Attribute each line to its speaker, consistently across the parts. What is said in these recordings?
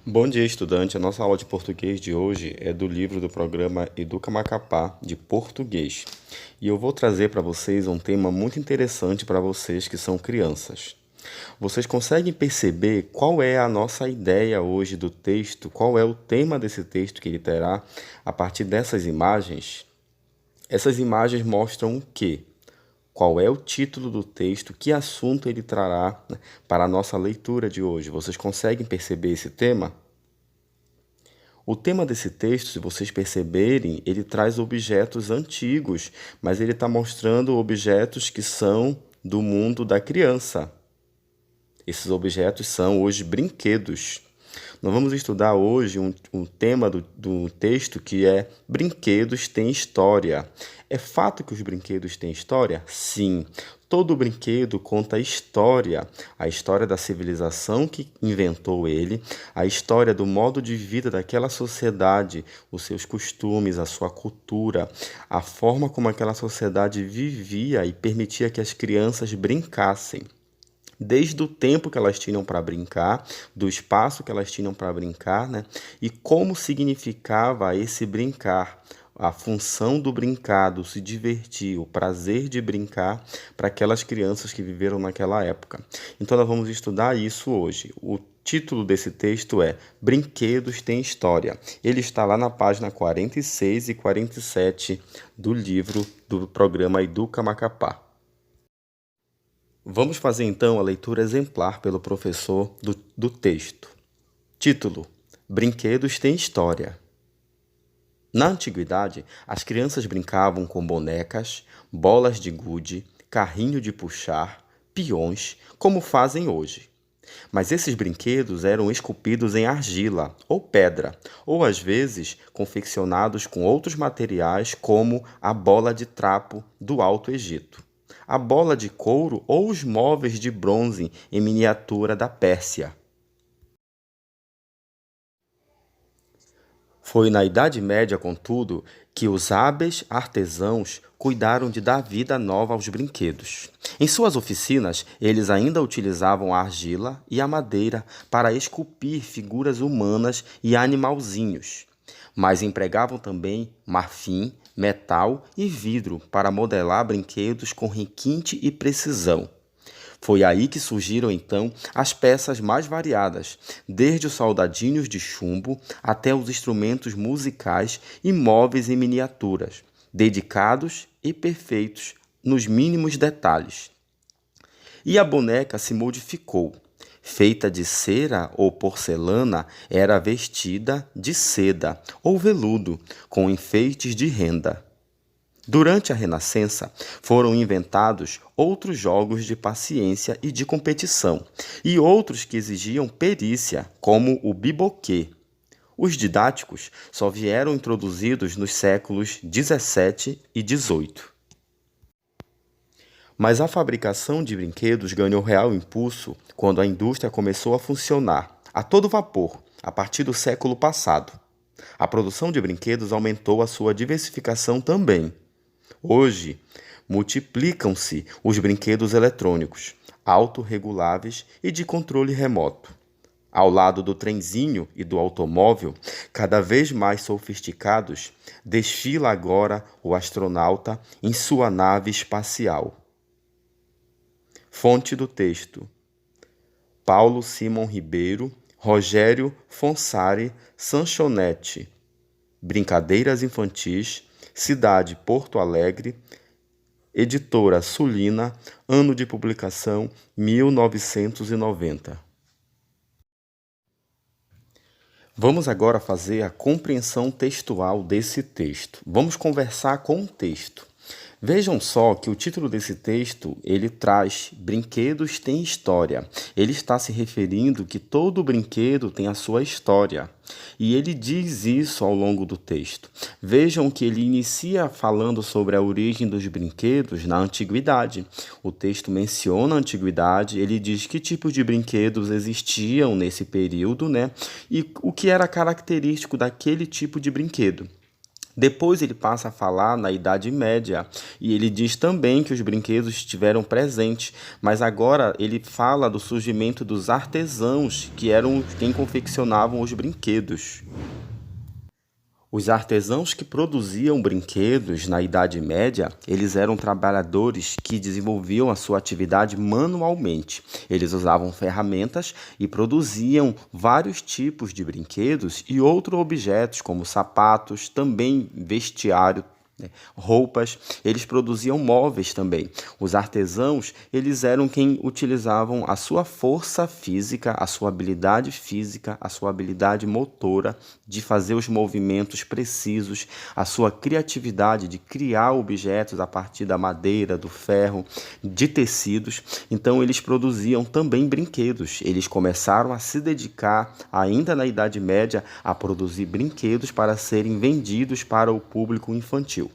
Speaker 1: Bom dia, estudante. A nossa aula de português de hoje é do livro do programa Educa Macapá de português. E eu vou trazer para vocês um tema muito interessante para vocês que são crianças. Vocês conseguem perceber qual é a nossa ideia hoje do texto? Qual é o tema desse texto que ele terá a partir dessas imagens? Essas imagens mostram o quê? Qual é o título do texto? Que assunto ele trará, né, para a nossa leitura de hoje? Vocês conseguem perceber esse tema? O tema desse texto, se vocês perceberem, ele traz objetos antigos, mas ele está mostrando objetos que são do mundo da criança. Esses objetos são os brinquedos. Nós vamos estudar hoje um tema do texto que é Brinquedos têm história. É fato que os brinquedos têm história? Sim. Todo brinquedo conta a história da civilização que inventou ele, a história do modo de vida daquela sociedade, os seus costumes, a sua cultura, a forma como aquela sociedade vivia e permitia que as crianças brincassem. Desde o tempo que elas tinham para brincar, do espaço que elas tinham para brincar, né? E como significava esse brincar, a função do brincado, se divertir, o prazer de brincar para aquelas crianças que viveram naquela época. Então nós vamos estudar isso hoje. O título desse texto é Brinquedos têm História. Ele está lá na página 46 e 47 do livro do programa Educa Macapá. Vamos fazer então a leitura exemplar pelo professor do texto. Título: Brinquedos têm história. Na antiguidade, as crianças brincavam com bonecas, bolas de gude, carrinho de puxar, peões, como fazem hoje. Mas esses brinquedos eram esculpidos em argila ou pedra, ou às vezes confeccionados com outros materiais como a bola de trapo do Alto Egito, a bola de couro ou os móveis de bronze em miniatura da Pérsia. Foi na Idade Média, contudo, que os hábeis artesãos cuidaram de dar vida nova aos brinquedos. Em suas oficinas, eles ainda utilizavam a argila e a madeira para esculpir figuras humanas e animalzinhos, mas empregavam também marfim, metal e vidro para modelar brinquedos com requinte e precisão. Foi aí que surgiram, então, as peças mais variadas, desde os soldadinhos de chumbo até os instrumentos musicais e móveis em miniaturas, dedicados e perfeitos nos mínimos detalhes. E a boneca se modificou. Feita de cera ou porcelana, era vestida de seda ou veludo, com enfeites de renda. Durante a Renascença, foram inventados outros jogos de paciência e de competição, e outros que exigiam perícia, como o biboquê. Os didáticos só vieram introduzidos nos séculos 17 e 18. Mas a fabricação de brinquedos ganhou real impulso quando a indústria começou a funcionar a todo vapor, a partir do século passado. A produção de brinquedos aumentou a sua diversificação também. Hoje, multiplicam-se os brinquedos eletrônicos, autorreguláveis e de controle remoto. Ao lado do trenzinho e do automóvel, cada vez mais sofisticados, desfila agora o astronauta em sua nave espacial. Fonte do texto: Paulo Simon Ribeiro, Rogério Fonsari Sanchonete. Brincadeiras Infantis, Cidade Porto Alegre, Editora Sulina, ano de publicação 1990. Vamos agora fazer a compreensão textual desse texto. Vamos conversar com o texto. Vejam só que o título desse texto, ele traz Brinquedos têm história. Ele está se referindo que todo brinquedo tem a sua história. E ele diz isso ao longo do texto. Vejam que ele inicia falando sobre a origem dos brinquedos na antiguidade. O texto menciona a antiguidade, ele diz que tipos de brinquedos existiam nesse período, né? E o que era característico daquele tipo de brinquedo. Depois ele passa a falar na Idade Média e ele diz também que os brinquedos estiveram presentes, mas agora ele fala do surgimento dos artesãos, que eram quem confeccionavam os brinquedos. Os artesãos que produziam brinquedos na Idade Média, eles eram trabalhadores que desenvolviam a sua atividade manualmente. Eles usavam ferramentas e produziam vários tipos de brinquedos e outros objetos, como sapatos, também vestiário, né, roupas. Eles produziam móveis também. Os artesãos, eles eram quem utilizavam a sua força física, a sua física, a sua habilidade motora de fazer os movimentos precisos, a sua criatividade de criar objetos a partir da madeira, do ferro, de tecidos. Então eles produziam também brinquedos. Eles começaram a se dedicar, ainda na Idade Média, a produzir brinquedos para serem vendidos para o público infantil.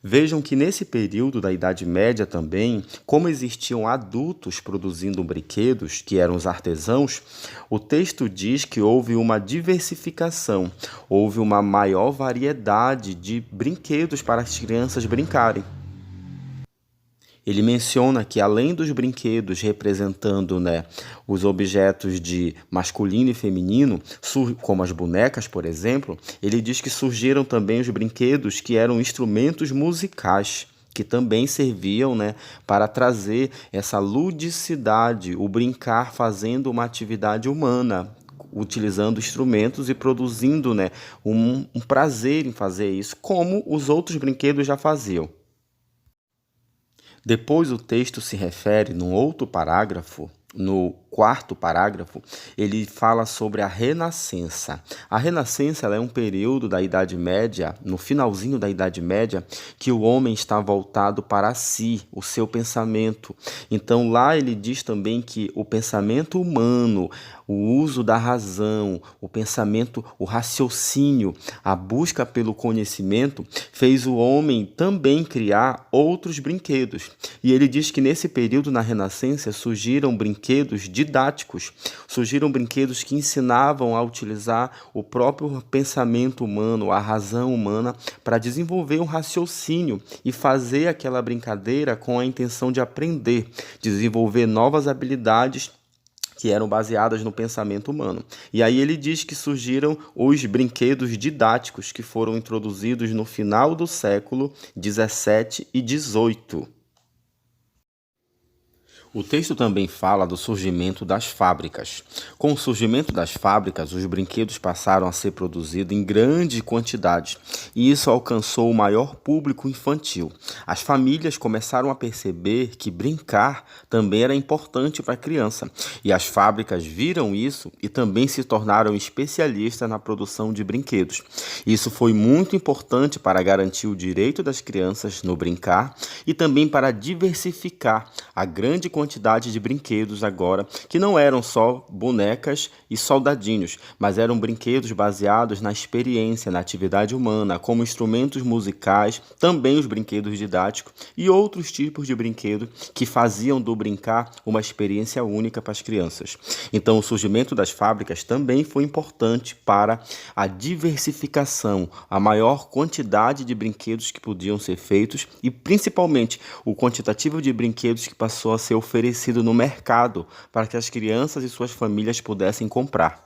Speaker 1: Vejam que nesse período da Idade Média também, como existiam adultos produzindo brinquedos, que eram os artesãos, o texto diz que houve uma diversificação, houve uma maior variedade de brinquedos para as crianças brincarem. Ele menciona que além dos brinquedos representando, né, os objetos de masculino e feminino, como as bonecas, por exemplo, ele diz que surgiram também os brinquedos que eram instrumentos musicais, que também serviam, né, para trazer essa ludicidade, o brincar fazendo uma atividade humana, utilizando instrumentos e produzindo, né, um prazer em fazer isso, como os outros brinquedos já faziam. Depois o texto se refere, num outro parágrafo, no quarto parágrafo, ele fala sobre a Renascença. A Renascença ela é um período da Idade Média, no finalzinho da Idade Média, que o homem está voltado para si, o seu pensamento. Então lá ele diz também que o pensamento humano, o uso da razão, o pensamento, o raciocínio, a busca pelo conhecimento, fez o homem também criar outros brinquedos. E ele diz que nesse período, na Renascença, surgiram brinquedos didáticos, surgiram brinquedos que ensinavam a utilizar o próprio pensamento humano, a razão humana, para desenvolver um raciocínio e fazer aquela brincadeira com a intenção de aprender, desenvolver novas habilidades que eram baseadas no pensamento humano. E aí ele diz que surgiram os brinquedos didáticos que foram introduzidos no final do século 17 e 18. O texto também fala do surgimento das fábricas. Com o surgimento das fábricas, os brinquedos passaram a ser produzidos em grande quantidade, e isso alcançou o maior público infantil. As famílias começaram a perceber que brincar também era importante para a criança, e as fábricas viram isso e também se tornaram especialistas na produção de brinquedos. Isso foi muito importante para garantir o direito das crianças no brincar e também para diversificar a grande quantidade de brinquedos agora, que não eram só bonecas e soldadinhos, mas eram brinquedos baseados na experiência, na atividade humana, como instrumentos musicais, também os brinquedos didáticos e outros tipos de brinquedos que faziam do brincar uma experiência única para as crianças. Então, o surgimento das fábricas também foi importante para a diversificação, a maior quantidade de brinquedos que podiam ser feitos e, principalmente, o quantitativo de brinquedos que passou a ser oferecido no mercado para que as crianças e suas famílias pudessem comprar.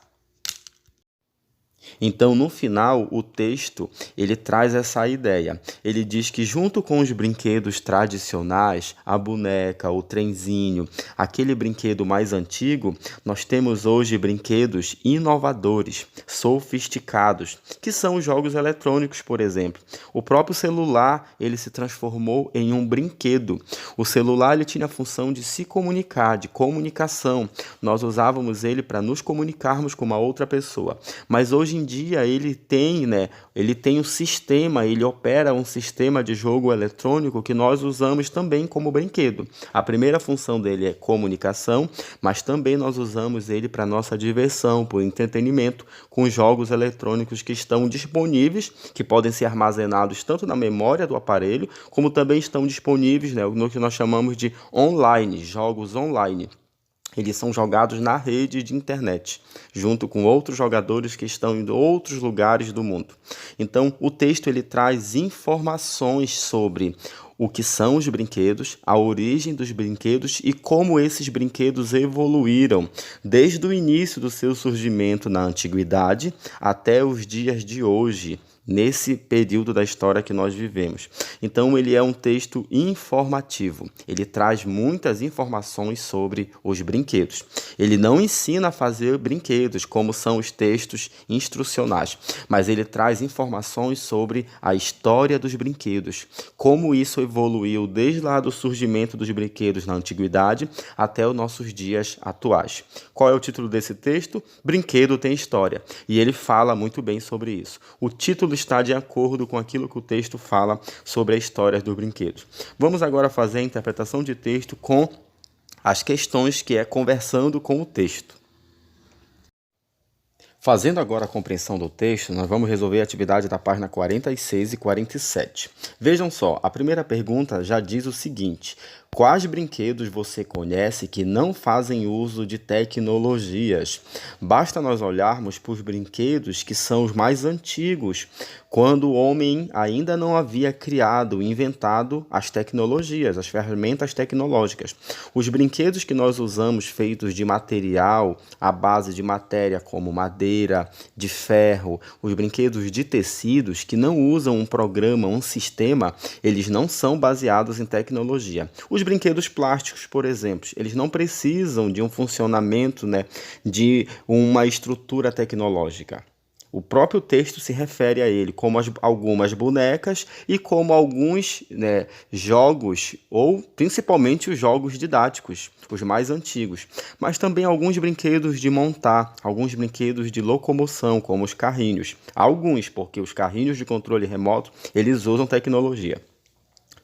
Speaker 1: Então, no final, o texto ele traz essa ideia. Ele diz que junto com os brinquedos tradicionais, a boneca, o trenzinho, aquele brinquedo mais antigo, nós temos hoje brinquedos inovadores, sofisticados, que são os jogos eletrônicos, por exemplo. O próprio celular, ele se transformou em um brinquedo. O celular ele tinha a função de se comunicar, de comunicação. Nós usávamos ele para nos comunicarmos com uma outra pessoa. Mas hoje em dia ele tem um sistema, ele opera um sistema de jogo eletrônico que nós usamos também como brinquedo. A primeira função dele é comunicação, mas também nós usamos ele para nossa diversão, por entretenimento, com jogos eletrônicos que estão disponíveis, que podem ser armazenados tanto na memória do aparelho, como também estão disponíveis, no que nós chamamos de online, jogos online. Eles são jogados na rede de internet, junto com outros jogadores que estão em outros lugares do mundo. Então, o texto ele traz informações sobre o que são os brinquedos, a origem dos brinquedos e como esses brinquedos evoluíram desde o início do seu surgimento na antiguidade até os dias de hoje, nesse período da história que nós vivemos. Então, ele é um texto informativo. Ele traz muitas informações sobre os brinquedos. Ele não ensina a fazer brinquedos, como são os textos instrucionais, mas ele traz informações sobre a história dos brinquedos, como isso evoluiu desde lá do surgimento dos brinquedos na antiguidade até os nossos dias atuais. Qual é o título desse texto? Brinquedo tem história. E ele fala muito bem sobre isso. O título está de acordo com aquilo que o texto fala sobre a história dos brinquedos. Vamos agora fazer a interpretação de texto com as questões que é conversando com o texto. Fazendo agora a compreensão do texto, nós vamos resolver a atividade da página 46 e 47. Vejam só, a primeira pergunta já diz o seguinte: quais brinquedos você conhece que não fazem uso de tecnologias? Basta nós olharmos para os brinquedos que são os mais antigos, quando o homem ainda não havia criado, inventado as tecnologias, as ferramentas tecnológicas. Os brinquedos que nós usamos feitos de material, à base de matéria como madeira, de ferro, os brinquedos de tecidos que não usam um programa, um sistema, eles não são baseados em tecnologia. Os brinquedos plásticos, por exemplo, eles não precisam de um funcionamento, de uma estrutura tecnológica. O próprio texto se refere a ele como algumas bonecas e como alguns jogos, ou principalmente os jogos didáticos, os mais antigos, mas também alguns brinquedos de montar, alguns brinquedos de locomoção, como os carrinhos. Alguns, porque os carrinhos de controle remoto, eles usam tecnologia.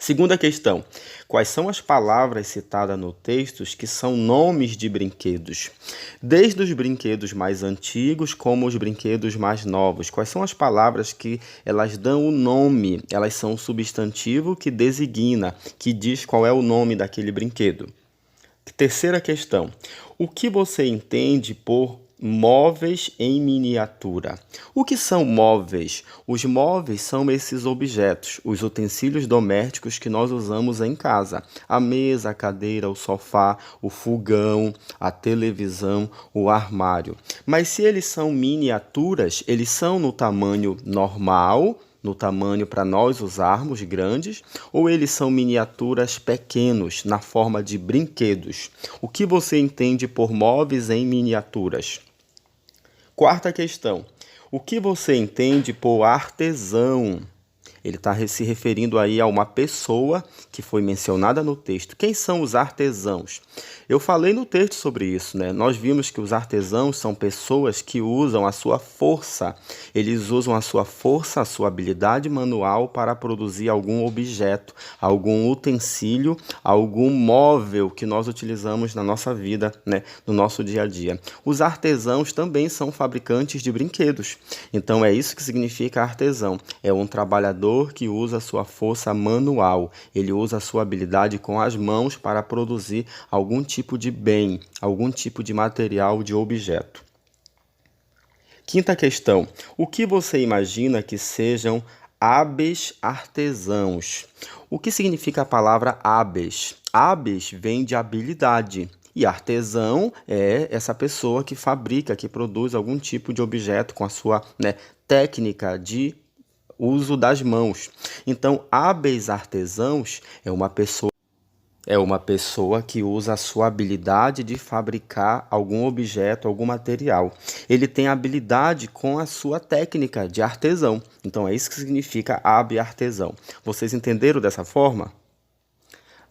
Speaker 1: Segunda questão: quais são as palavras citadas no texto que são nomes de brinquedos? Desde os brinquedos mais antigos como os brinquedos mais novos. Quais são as palavras que elas dão o nome? Elas são um substantivo que designa, que diz qual é o nome daquele brinquedo. Terceira questão: o que você entende por móveis em miniatura? O que são móveis? Os móveis são esses objetos, os utensílios domésticos que nós usamos em casa. A mesa, a cadeira, o sofá, o fogão, a televisão, o armário. Mas se eles são miniaturas, eles são no tamanho normal, no tamanho para nós usarmos grandes, ou eles são miniaturas pequenos, na forma de brinquedos? O que você entende por móveis em miniaturas? Quarta questão: o que você entende por artesão? Ele está se referindo aí a uma pessoa que foi mencionada no texto. Quem são os artesãos? Eu falei no texto sobre isso, Nós vimos que os artesãos são pessoas que usam a sua força. Eles usam a sua força, a sua habilidade manual para produzir algum objeto, algum utensílio, algum móvel que nós utilizamos na nossa vida, no nosso dia a dia. Os artesãos também são fabricantes de brinquedos. Então é isso que significa artesão. É um trabalhador que usa a sua força manual. Ele usa a sua habilidade com as mãos para produzir algum tipo de bem, algum tipo de material, de objeto. Quinta questão: o que você imagina que sejam hábeis artesãos? O que significa a palavra hábeis? Hábeis vem de habilidade. E artesão é essa pessoa que fabrica, que produz algum tipo de objeto com a sua técnica de uso das mãos. Então, hábeis artesãos é uma pessoa que usa a sua habilidade de fabricar algum objeto, algum material. Ele tem habilidade com a sua técnica de artesão. Então, é isso que significa hábil artesão. Vocês entenderam dessa forma?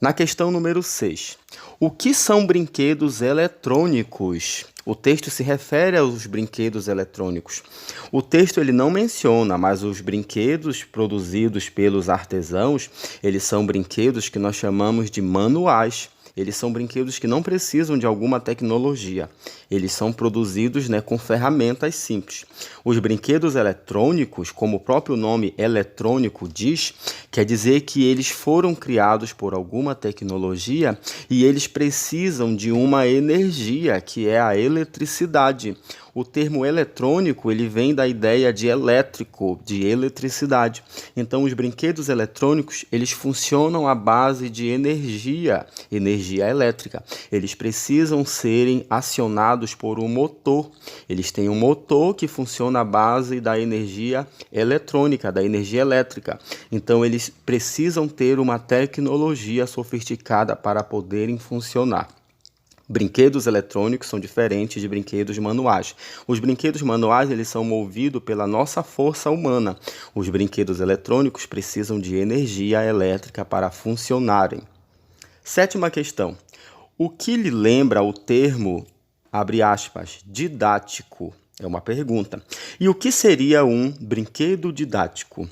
Speaker 1: Na questão número 6, o que são brinquedos eletrônicos? O texto se refere aos brinquedos eletrônicos. O texto ele não menciona, mas os brinquedos produzidos pelos artesãos, eles são brinquedos que nós chamamos de manuais. Eles são brinquedos que não precisam de alguma tecnologia. Eles são produzidos, com ferramentas simples. Os brinquedos eletrônicos, como o próprio nome eletrônico diz, quer dizer que eles foram criados por alguma tecnologia e eles precisam de uma energia, que é a eletricidade. O termo eletrônico, ele vem da ideia de elétrico, de eletricidade. Então, os brinquedos eletrônicos, eles funcionam à base de energia elétrica. Eles precisam serem acionados por um motor. Eles têm um motor que funciona à base da energia eletrônica, da energia elétrica. Então, eles precisam ter uma tecnologia sofisticada para poderem funcionar. Brinquedos eletrônicos são diferentes de brinquedos manuais. Os brinquedos manuais, eles são movidos pela nossa força humana. Os brinquedos eletrônicos precisam de energia elétrica para funcionarem. Sétima questão. O que lhe lembra o termo, abre aspas, didático? É uma pergunta. E o que seria um brinquedo didático?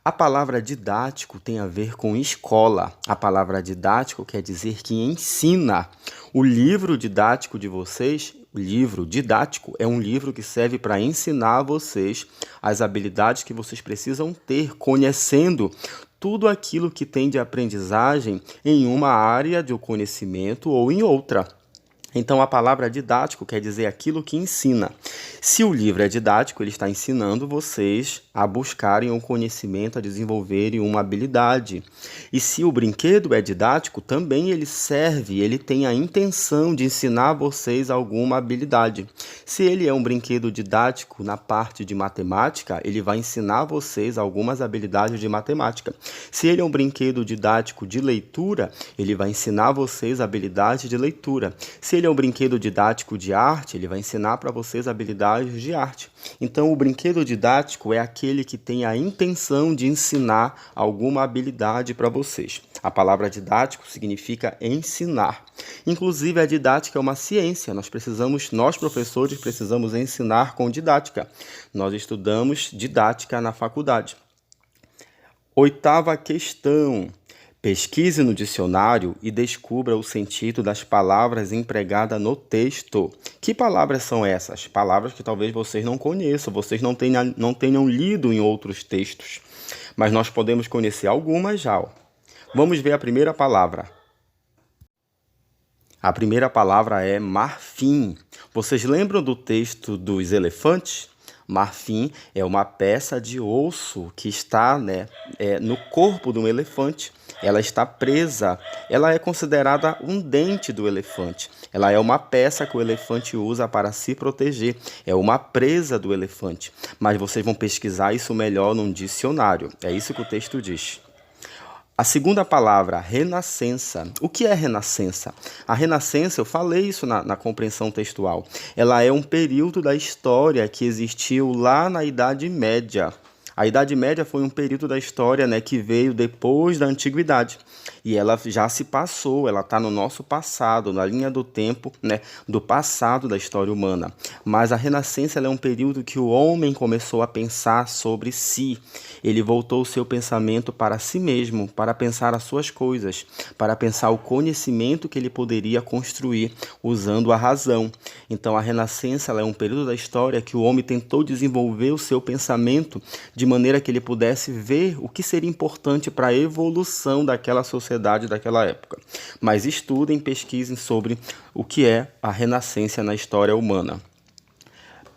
Speaker 1: A palavra didático tem a ver com escola. A palavra didático quer dizer que ensina. O livro didático de vocês, o livro didático, é um livro que serve para ensinar a vocês as habilidades que vocês precisam ter, conhecendo tudo aquilo que tem de aprendizagem em uma área de conhecimento ou em outra. Então, a palavra didático quer dizer aquilo que ensina. Se o livro é didático, ele está ensinando vocês a buscarem um conhecimento, a desenvolverem uma habilidade. E se o brinquedo é didático, também ele tem a intenção de ensinar vocês alguma habilidade. Se ele é um brinquedo didático na parte de matemática, ele vai ensinar vocês algumas habilidades de matemática. Se ele é um brinquedo didático de leitura, ele vai ensinar vocês habilidades de leitura. Se ele é um brinquedo didático de arte, ele vai ensinar para vocês habilidades de arte. Então, o brinquedo didático é aquele que tem a intenção de ensinar alguma habilidade para vocês. A palavra didático significa ensinar. Inclusive, a didática é uma ciência. Nós professores, precisamos ensinar com didática. Nós estudamos didática na faculdade. Oitava questão. Pesquise no dicionário e descubra o sentido das palavras empregadas no texto. Que palavras são essas? Palavras que talvez vocês não conheçam, vocês não tenham lido em outros textos. Mas nós podemos conhecer algumas já. Vamos ver a primeira palavra. A primeira palavra é marfim. Vocês lembram do texto dos elefantes? Marfim é uma peça de osso que está no corpo de um elefante. Ela está presa. Ela é considerada um dente do elefante. Ela é uma peça que o elefante usa para se proteger. É uma presa do elefante. Mas vocês vão pesquisar isso melhor num dicionário. É isso que o texto diz. A segunda palavra, renascença. O que é renascença? A renascença, eu falei isso na compreensão textual. Ela é um período da história que existiu lá na Idade Média. A Idade Média foi um período da história que veio depois da Antiguidade. E ela já se passou, ela está no nosso passado, na linha do tempo do passado da história humana. Mas a Renascença ela é um período que o homem começou a pensar sobre si. Ele voltou o seu pensamento para si mesmo, para pensar as suas coisas, para pensar o conhecimento que ele poderia construir usando a razão. Então a Renascença ela é um período da história que o homem tentou desenvolver o seu pensamento de maneira que ele pudesse ver o que seria importante para a evolução daquela sociedade daquela época. Mas estudem, pesquisem sobre o que é a Renascença na história humana.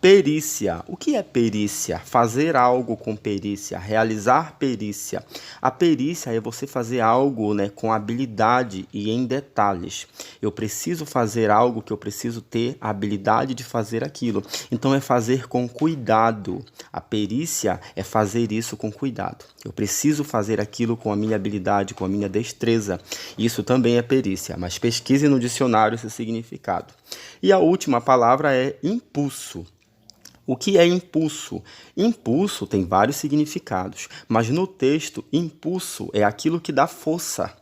Speaker 1: Perícia. O que é perícia? Fazer algo com perícia, realizar perícia. A perícia é você fazer algo com habilidade e em detalhes. Eu preciso fazer algo que eu preciso ter a habilidade de fazer aquilo. Então é fazer com cuidado. A perícia é fazer isso com cuidado. Eu preciso fazer aquilo com a minha habilidade, com a minha destreza. Isso também é perícia, mas pesquise no dicionário esse significado. E a última palavra é impulso. O que é impulso? Impulso tem vários significados, mas no texto, impulso é aquilo que dá força.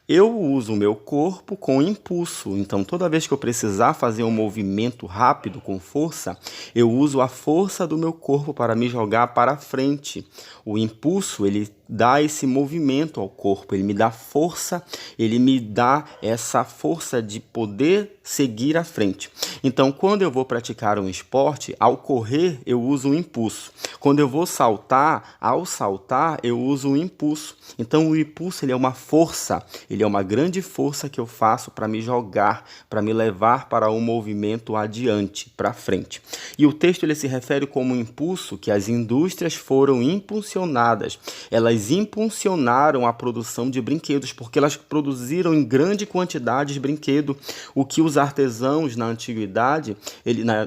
Speaker 1: Eu uso o meu corpo com impulso, então toda vez que eu precisar fazer um movimento rápido com força, eu uso a força do meu corpo para me jogar para frente. O impulso, ele dá esse movimento ao corpo, ele me dá força, ele me dá essa força de poder seguir à frente. Então, quando eu vou praticar um esporte, ao correr eu uso o impulso. Quando eu vou saltar, ao saltar eu uso o impulso. Então, o impulso ele é uma força, ele é uma grande força que eu faço para me jogar, para me levar para um movimento adiante, para frente. E o texto ele se refere como um impulso que as indústrias foram impulsionadas. Elas impulsionaram a produção de brinquedos, porque elas produziram em grande quantidade de brinquedo, o que os artesãos na antiguidade,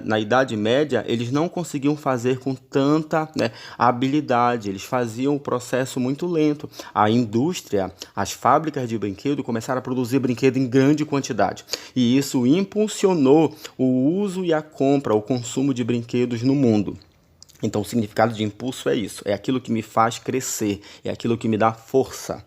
Speaker 1: na Idade Média, eles não conseguiam fazer com tanta habilidade, eles faziam o processo muito lento. A indústria, as fábricas de brinquedo começaram a produzir brinquedo em grande quantidade, e isso impulsionou o uso e a compra, o consumo de brinquedos no mundo. Então, o significado de impulso é isso, é aquilo que me faz crescer, é aquilo que me dá força.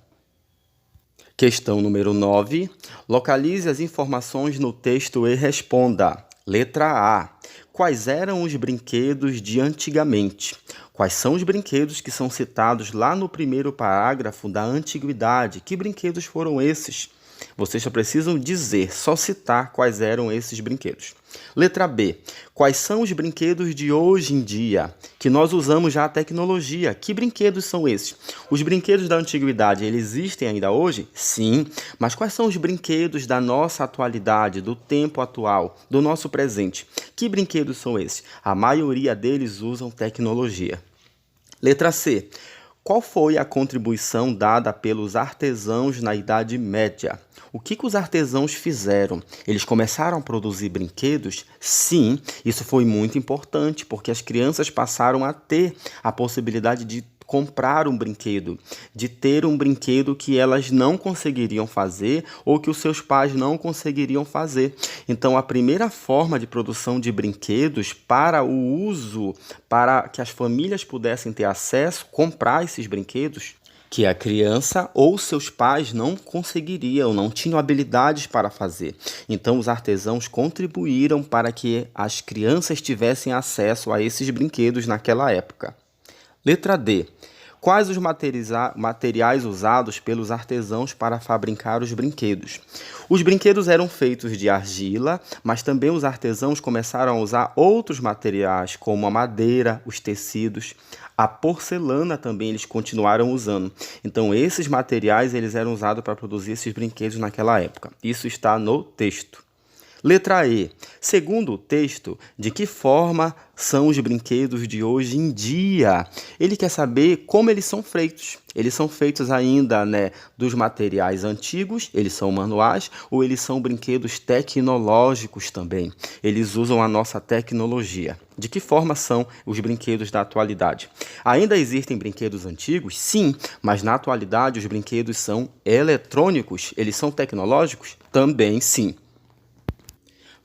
Speaker 1: Questão número 9. Localize as informações no texto e responda. Letra A. Quais eram os brinquedos de antigamente? Quais são os brinquedos que são citados lá no primeiro parágrafo da antiguidade? Que brinquedos foram esses? Vocês só precisam dizer, só citar quais eram esses brinquedos. Letra B. Quais são os brinquedos de hoje em dia? Que nós usamos já a tecnologia. Que brinquedos são esses? Os brinquedos da antiguidade, eles existem ainda hoje? Sim. Mas quais são os brinquedos da nossa atualidade, do tempo atual, do nosso presente? Que brinquedos são esses? A maioria deles usam tecnologia. Letra C. Qual foi a contribuição dada pelos artesãos na Idade Média? O que os artesãos fizeram? Eles começaram a produzir brinquedos? Sim, isso foi muito importante, porque as crianças passaram a ter a possibilidade de comprar um brinquedo, de ter um brinquedo que elas não conseguiriam fazer ou que os seus pais não conseguiriam fazer. Então, a primeira forma de produção de brinquedos para o uso, para que as famílias pudessem ter acesso, comprar esses brinquedos, que a criança ou seus pais não conseguiriam, não tinham habilidades para fazer. Então, os artesãos contribuíram para que as crianças tivessem acesso a esses brinquedos naquela época. Letra D. Quais os materiais usados pelos artesãos para fabricar os brinquedos? Os brinquedos eram feitos de argila, mas também os artesãos começaram a usar outros materiais, como a madeira, os tecidos, a porcelana também eles continuaram usando. Então, esses materiais eles eram usados para produzir esses brinquedos naquela época. Isso está no texto. Letra E. Segundo o texto, de que forma são os brinquedos de hoje em dia? Ele quer saber como eles são feitos. Eles são feitos ainda, dos materiais antigos, eles são manuais, ou eles são brinquedos tecnológicos também. Eles usam a nossa tecnologia. De que forma são os brinquedos da atualidade? Ainda existem brinquedos antigos? Sim, mas na atualidade os brinquedos são eletrônicos. Eles são tecnológicos? Também sim.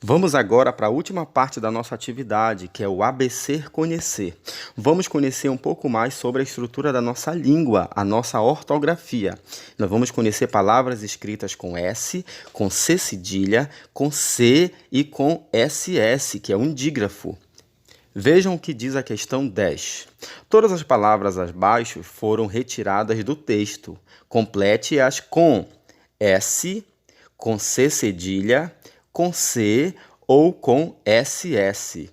Speaker 1: Vamos agora para a última parte da nossa atividade, que é o ABC Conhecer. Vamos conhecer um pouco mais sobre a estrutura da nossa língua, a nossa ortografia. Nós vamos conhecer palavras escritas com S, com C cedilha, com C e com SS, que é um dígrafo. Vejam o que diz a questão 10. Todas as palavras abaixo foram retiradas do texto. Complete-as com S, com C cedilha, com C ou com SS.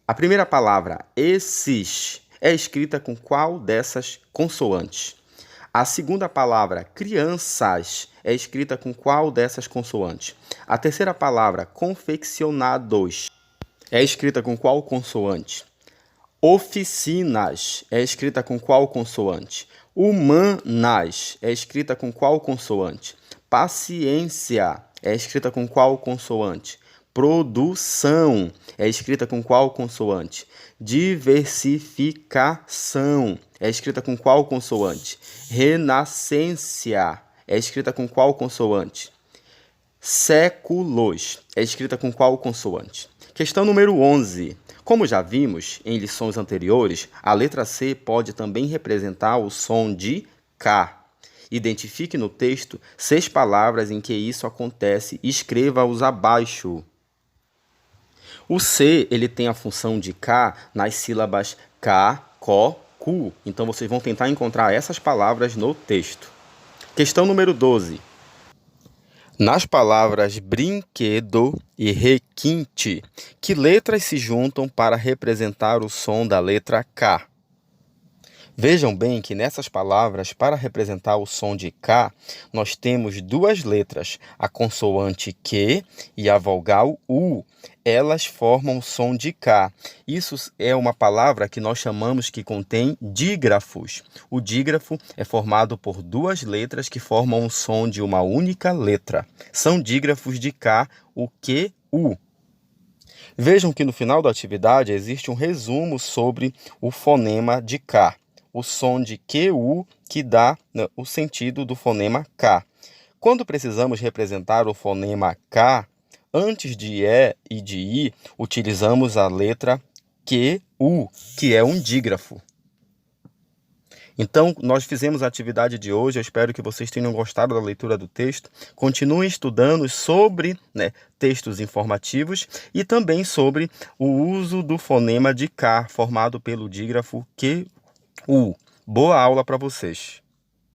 Speaker 1: A primeira palavra, esses, é escrita com qual dessas consoantes? A segunda palavra, crianças, é escrita com qual dessas consoantes? A terceira palavra, confeccionados, é escrita com qual consoante? Oficinas, é escrita com qual consoante? Humanas, é escrita com qual consoante? Paciência, é escrita com qual consoante? Produção é escrita com qual consoante? Diversificação é escrita com qual consoante? Renascência é escrita com qual consoante? Séculos é escrita com qual consoante? Questão número 11. Como já vimos em lições anteriores, a letra C pode também representar o som de K. Identifique no texto 6 palavras em que isso acontece e escreva-os abaixo. O C ele tem a função de K nas sílabas K, Có, cu. Então vocês vão tentar encontrar essas palavras no texto. Questão número 12. Nas palavras brinquedo e requinte, que letras se juntam para representar o som da letra K? Vejam bem que nessas palavras, para representar o som de K, nós temos duas letras, a consoante Q e a vogal U. Elas formam o som de K. Isso é uma palavra que nós chamamos que contém dígrafos. O dígrafo é formado por duas letras que formam o som de uma única letra. São dígrafos de K, o Q, U. Vejam que no final da atividade existe um resumo sobre o fonema de K. O som de QU que dá o sentido do fonema K. Quando precisamos representar o fonema K, antes de E e de I, utilizamos a letra QU, que é um dígrafo. Então, nós fizemos a atividade de hoje, eu espero que vocês tenham gostado da leitura do texto. Continuem estudando sobre textos informativos e também sobre o uso do fonema de K, formado pelo dígrafo QU. Boa aula para vocês!